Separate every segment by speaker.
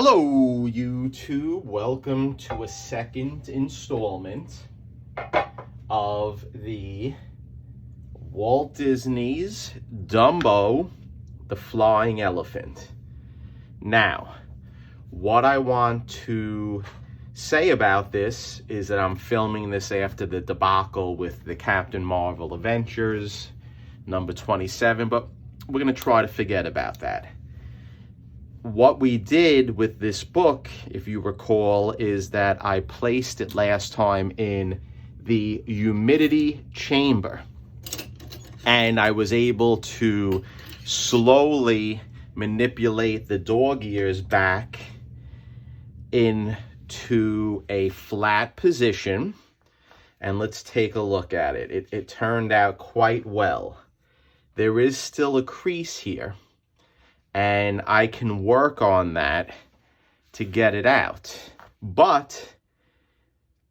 Speaker 1: Hello, YouTube. Welcome to a second installment of the Walt Disney's Dumbo, the Flying Elephant. Now, what I want to say about this is that I'm filming this after the debacle with the Captain Marvel Adventures, number 27, but we're going to try to forget about that. What we did with this book, if you recall, is that I placed it last time in the humidity chamber. And I was able to slowly manipulate the dog ears back into a flat position. And let's take a look at it. It turned out quite well. There is still a crease here, and I can work on that to get it out. But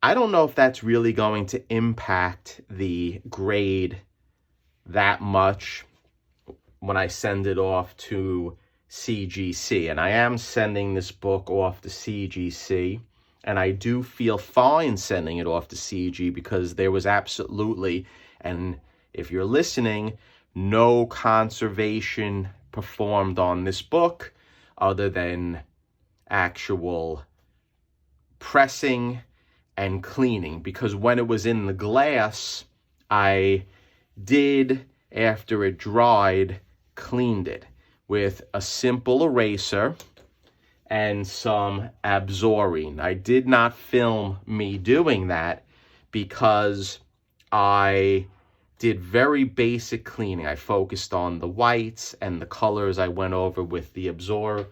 Speaker 1: I don't know if that's really going to impact the grade that much when I send it off to CGC. And I am sending this book off to CGC, and I do feel fine sending it off to CG because there was absolutely, and if you're listening, no conservation performed on this book other than actual pressing and cleaning, because when it was in the glass, I did, after it dried, cleaned it with a simple eraser and some Absorbine. I did not film me doing that because I did very basic cleaning. I focused on the whites and the colors I went over with the Absorbine,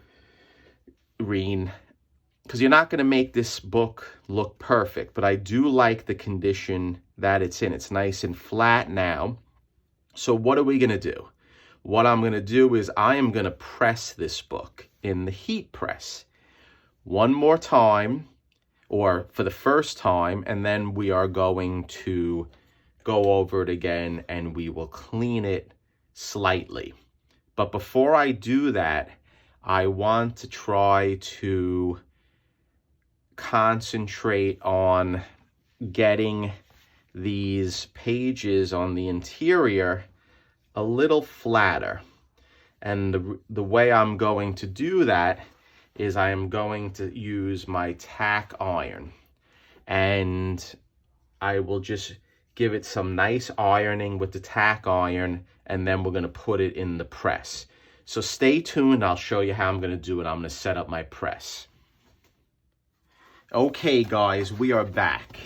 Speaker 1: because you're not going to make this book look perfect, but I do like the condition that it's in. It's nice and flat now. So what are we going to do? What I'm going to do is I am going to press this book in the heat press one more time, or for the first time, and then we are going to go over it again and we will clean it slightly. But before I do that, I want to try to concentrate on getting these pages on the interior a little flatter. And the way I'm going to do that is I am going to use my tack iron, and I will just give it some nice ironing with the tack iron, and then we're going to put it in the press. So stay tuned. I'll show you how I'm going to do it. I'm going to set up my press. Okay, guys, we are back.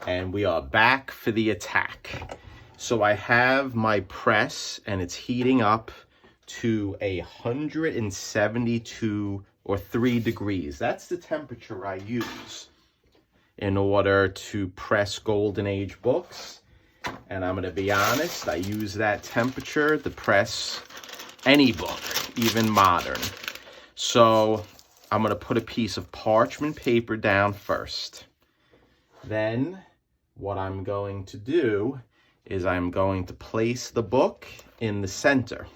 Speaker 1: And we are back for the attack. So I have my press, and it's heating up to 172 or 3 degrees. That's the temperature I use in order to press Golden Age books. And I'm going to be honest, I use that temperature to press any book, even modern. So I'm going to put a piece of parchment paper down first. Then what I'm going to do is I'm going to place the book in the center.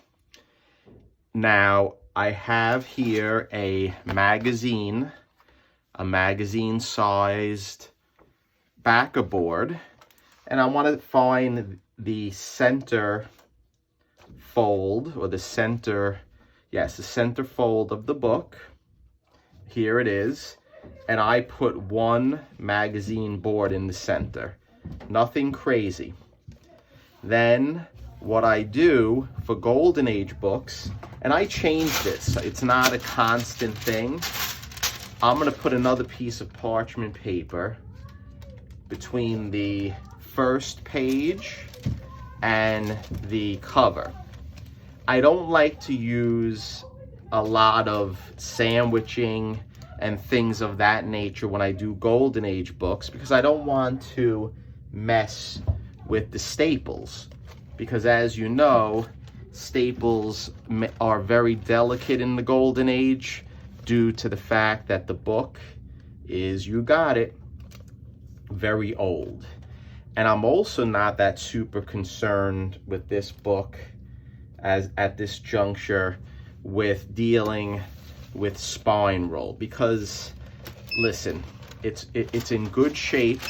Speaker 1: Now, I have here a magazine-sized backer board, and I want to find the center fold, or the center fold of the book. Here it is, and I put one magazine board in the center. Nothing crazy. Then what I do for Golden Age books, and I change this, it's not a constant thing. I'm going to put another piece of parchment paper between the first page and the cover. I don't like to use a lot of sandwiching and things of that nature when I do Golden Age books, because I don't want to mess with the staples. Because as you know, staples are very delicate in the Golden Age due to the fact that the book is, you got it, very old. And I'm also not that super concerned with this book as at this juncture with dealing with spine roll, because listen, it's in good shape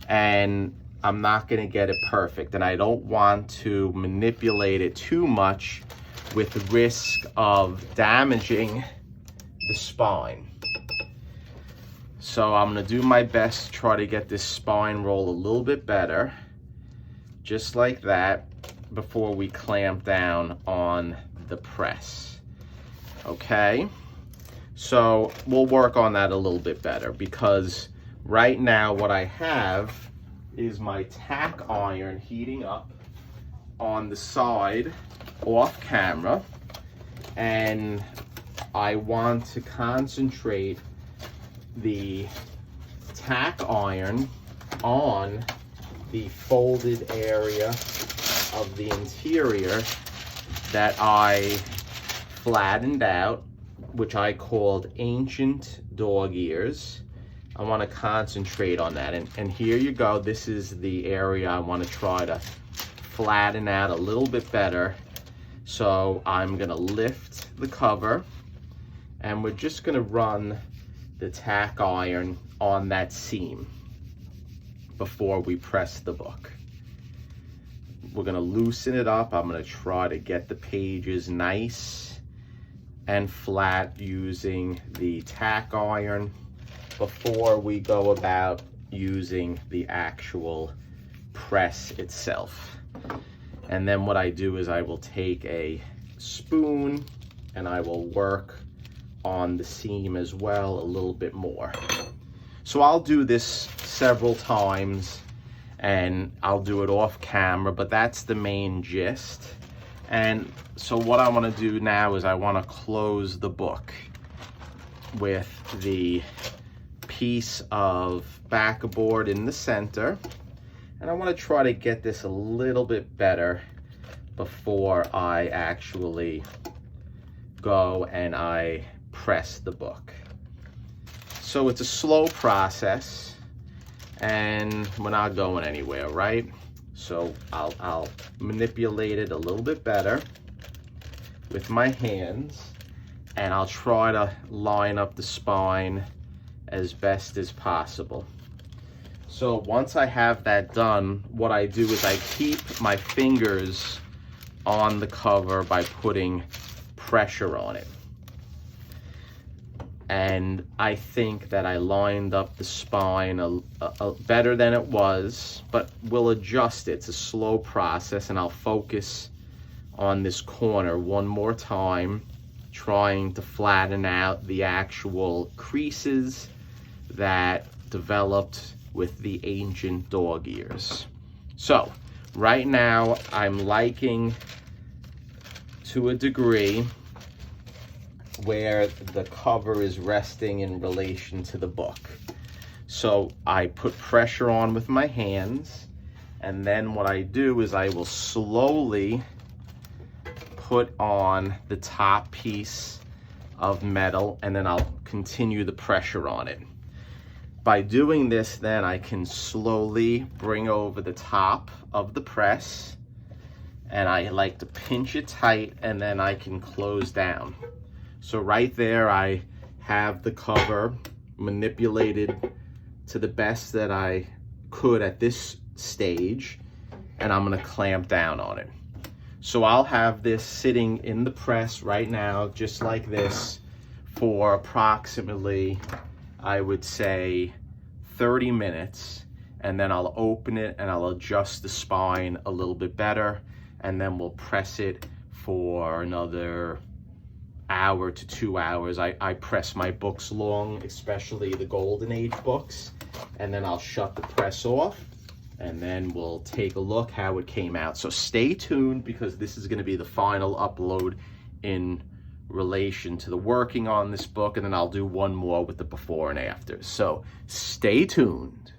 Speaker 1: and I'm not going to get it perfect, and I don't want to manipulate it too much with the risk of damaging the spine. So I'm going to do my best to try to get this spine roll a little bit better, just like that, before we clamp down on the press. Okay, so we'll work on that a little bit better, because right now what I have is my tack iron heating up on the side off camera, and I want to concentrate the tack iron on the folded area of the interior that I flattened out, which I called ancient dog ears. I want to concentrate on that, and here you go. This is the area I want to try to flatten out a little bit better. So I'm going to lift the cover, and we're just going to run the tack iron on that seam before we press the book. We're going to loosen it up. I'm going to try to get the pages nice and flat using the tack iron before we go about using the actual press itself. And then what I do is I will take a spoon and I will work on the seam as well a little bit more. So I'll do this several times and I'll do it off camera, but that's the main gist. And so what I want to do now is I want to close the book with the piece of backboard in the center, and I want to try to get this a little bit better before I actually go and I press the book. So it's a slow process and we're not going anywhere, right? So I'll manipulate it a little bit better with my hands, and I'll try to line up the spine as best as possible. So once I have that done, what I do is I keep my fingers on the cover by putting pressure on it. And I think that I lined up the spine a better than it was, but we'll adjust it. It's a slow process, and I'll focus on this corner one more time, trying to flatten out the actual creases that developed with the ancient dog ears. So right now I'm liking, to a degree, where the cover is resting in relation to the book. So I put pressure on with my hands, and then what I do is I will slowly put on the top piece of metal, and then I'll continue the pressure on it. By doing this, then I can slowly bring over the top of the press, and I like to pinch it tight, and then I can close down. So right there, I have the cover manipulated to the best that I could at this stage, and I'm gonna clamp down on it. So I'll have this sitting in the press right now, just like this, for approximately, I would say, 30 minutes, and then I'll open it and I'll adjust the spine a little bit better, and then we'll press it for another hour to 2 hours. I press my books long, especially the Golden Age books, and then I'll shut the press off, and then we'll take a look how it came out. So stay tuned, because this is going to be the final upload in relation to the working on this book, and then I'll do one more with the before and after. So stay tuned.